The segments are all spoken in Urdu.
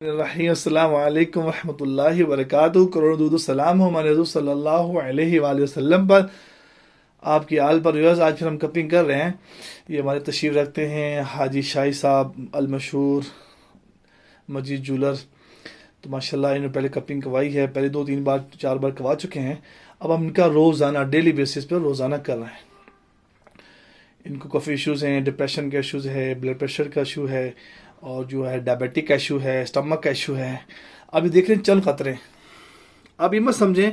السلام علیکم ورحمۃ اللہ وبرکاتہ۔ کروڑوں درود و سلام ہو ہمارے حضور صلی اللہ علیہ وآلہ وسلم پر، آپ کی آل پر ویورز۔ آج پھر ہم کپنگ کر رہے ہیں۔ یہ ہمارے تشریف رکھتے ہیں حاجی شاہی صاحب المشہور مجید جولر۔ تو ماشاءاللہ انہوں نے پہلے کپنگ کروائی ہے، پہلے 2-3 بار 4 بار کروا چکے ہیں۔ اب ہم ان کا روزانہ ڈیلی بیسس پر روزانہ کر رہے ہیں۔ ان کو کافی ایشوز ہیں، ڈپریشن کا ایشوز ہے، بلڈ پریشر کا ایشو ہے، اور جو ہے ڈائبٹک کا ایشو ہے، اسٹمک کا ایشو ہے۔ ابھی دیکھ رہے ہیں چند خطرے۔ اب یہ مت سمجھیں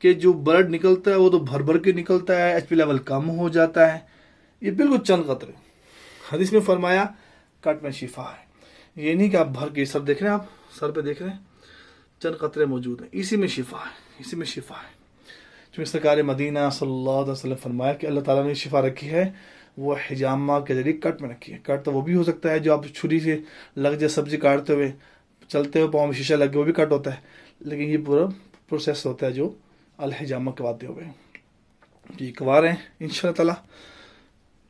کہ جو بلڈ نکلتا ہے وہ تو بھر بھر کے نکلتا ہے، ایچ پی لیول کم ہو جاتا ہے۔ یہ بالکل چند خطرے۔ حدیث میں فرمایا کٹ میں شفا ہے۔ یہ نہیں کہ آپ بھر کے سر دیکھ رہے ہیں، آپ سر پہ دیکھ رہے ہیں، چند خطرے موجود ہیں، اسی میں شفا ہے، اسی میں شفا ہے۔ چونکہ سرکار مدینہ صلی اللہ علیہ وسلم فرمایا کہ اللہ تعالیٰ نے شفا رکھی ہے وہ حجامہ کے ذریعے کٹ میں رکھی ہے۔ کٹ تو وہ بھی ہو سکتا ہے جو آپ چھری سے لگ جائے، سبزی کاٹتے ہوئے چلتے ہوئے پاؤں میں شیشہ لگ گیا، وہ بھی کٹ ہوتا ہے۔ لیکن یہ پورا پروسیس ہوتا ہے جو الحجامہ کرواتے ہوئے یہ کروا رہے ہیں ان شاء اللہ تعالیٰ۔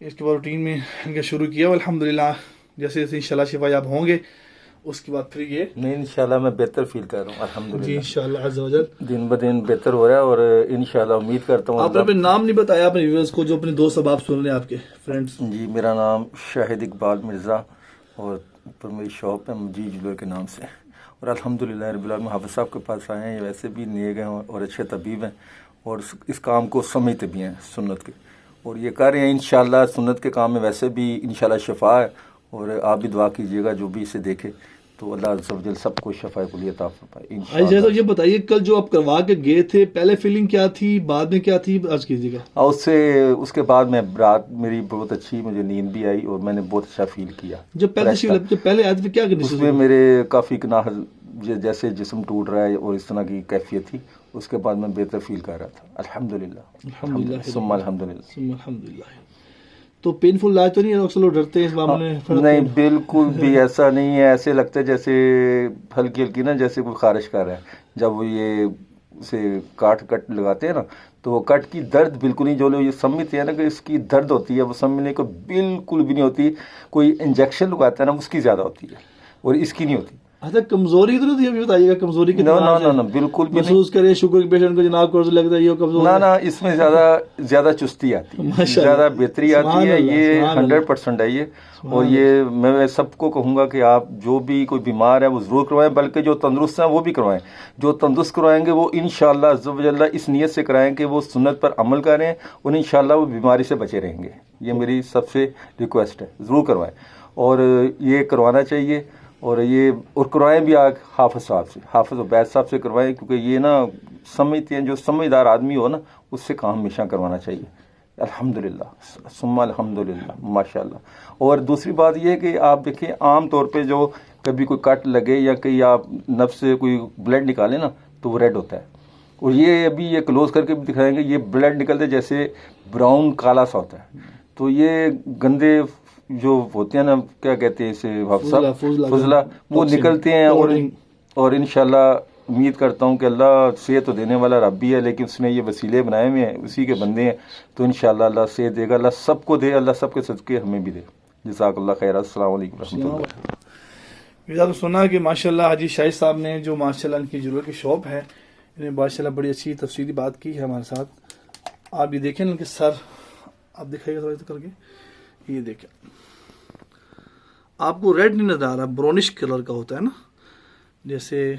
اس کے بعد روٹین میں ان کا شروع کیا ہوا الحمدللہ۔ جیسے جیسے انشاءاللہ شفا یاب ہوں گے اس کے بعد پھر یہ نہیں انشاءاللہ میں بہتر فیل کر رہا ہوں الحمدللہ جی انشاءاللہ عز و جل دن بدن بہتر ہو رہا ہے، اور انشاءاللہ امید کرتا ہوں آپ نے اپنے نام نہیں بتایا اپنے ویورز کو، جو اپنے دوست احباب سن رہے ہیں آپ کے فرینڈس۔ جی میرا نام شاہد اقبال مرزا، اور اوپر میری شاپ ہے مجید جولر کے نام سے، اور الحمدللہ رب العالمین حافظ صاحب کے پاس آئے ہیں۔ یہ ویسے بھی نیک ہیں اور اچھے طبیب ہیں، اور اس کام کو سمجھتے بھی ہیں سنت کے، اور یہ کر رہے ہیں انشاءاللہ۔ سنت کے کام میں ویسے بھی انشاءاللہ شفا ہے، اور آپ بھی دعا کیجیے گا جو بھی اسے دیکھے تو اللہ عز و جل سب کو شفا کلی عطا فرمائے انشاءاللہ۔ صاحب یہ بتائیے کل جو آپ کروا کے گئے تھے پہلے فیلنگ کیا تھی، بعد میں کیا تھی، عرض کیجیے گا۔ اور اس کے بعد میں رات میری بہت اچھی، مجھے نیند بھی آئی اور میں نے بہت اچھا فیل کیا۔ جب پہلے آئے تھے کیا اس میں میرے کافی گناہ جیسے جسم ٹوٹ رہا ہے اور اس طرح کی کیفیت تھی، اس کے بعد میں بہتر فیل کر رہا تھا الحمدللہ ثم الحمدللہ۔ تو پینفل علاج تو نہیں ہے؟ اکثر لوگ ڈرتے ہیں اس معاملے میں۔ نہیں بالکل بھی ایسا نہیں ہے، ایسے لگتا ہے جیسے ہلکی ہلکی نا، جیسے کوئی خارش کر رہا ہے۔ جب وہ یہ اسے کٹ لگاتے ہیں نا، تو وہ کٹ کی درد بالکل نہیں، جو لوگ یہ سمجھتے ہیں نا کہ اس کی درد ہوتی ہے، وہ سمجھنے کو بالکل بھی نہیں ہوتی۔ کوئی انجیکشن لگاتا ہے نا اس کی زیادہ ہوتی ہے، اور اس کی نہیں ہوتی۔ اچھا کمزوری تو نہیں بتائیے گا، کمزوری کی نہ بالکل بھی محسوس کرے شوگر کے پیشنٹ کو جناب کو لگتا ہے یہ کمزور نہ اس میں زیادہ چستی آتی ہے، زیادہ بہتری آتی ہے، یہ 100% ہے یہ۔ اور یہ میں سب کو کہوں گا کہ آپ جو بھی کوئی بیمار ہے وہ ضرور کروائیں، بلکہ جو تندرست ہیں وہ بھی کروائیں۔ جو تندرست کروائیں گے وہ انشاءاللہ عز و جل اس نیت سے کرائیں کہ وہ سنت پر عمل کریں، اور انشاءاللہ وہ بیماری سے بچے رہیں گے۔ یہ میری سب سے ریکویسٹ ہے، ضرور کروائیں، اور یہ کروانا چاہیے۔ اور کروائیں بھی حافظ صاحب سے، حافظ عبید صاحب سے کروائیں، کیونکہ یہ نا سمجھتے ہیں، جو سمجھدار آدمی ہو نا اس سے کام ہمیشہ کروانا چاہیے الحمدللہ ثم الحمدللہ ماشاءاللہ۔ اور دوسری بات یہ ہے کہ آپ دیکھیں عام طور پہ جو کبھی کوئی کٹ لگے یا کہیں آپ نفس سے کوئی بلڈ نکالیں نا تو وہ ریڈ ہوتا ہے، اور یہ ابھی یہ کلوز کر کے بھی دکھائیں گے، یہ بلڈ نکلتے جیسے براؤن کالا سا ہوتا ہے۔ تو یہ گندے جو ہوتے ہیں نا، کیا کہتے ہیں اسے فضلہ، وہ نکلتے ہیں، اور انشاءاللہ امید کرتا ہوں کہ اللہ صحت تو دینے والا رب بھی ہے، لیکن اس نے یہ وسیلے بنائے ہوئے ہیں، اسی کے بندے ہیں، تو انشاءاللہ اللہ صحت دے گا، اللہ سب کو دے، اللہ سب کے صدقے ہمیں بھی دے۔ جزاک اللہ خیر، السلام علیکم ورحمۃ اللہ۔ آپ نے سنا کہ ماشاءاللہ حاجی شاہی صاحب نے جو ماشاءاللہ ان کی جولر کی شاپ ہے، انہیں ماشاءاللہ بڑی اچھی تفصیلی بات کی ہے ہمارے ساتھ۔ آپ یہ دیکھیں ان کے سر، آپ دکھائیے گا تھوڑا کر کے، یہ دیکھیں آپ کو ریڈ نہیں نظر آ رہا، برونش کلر کا ہوتا ہے نا، جیسے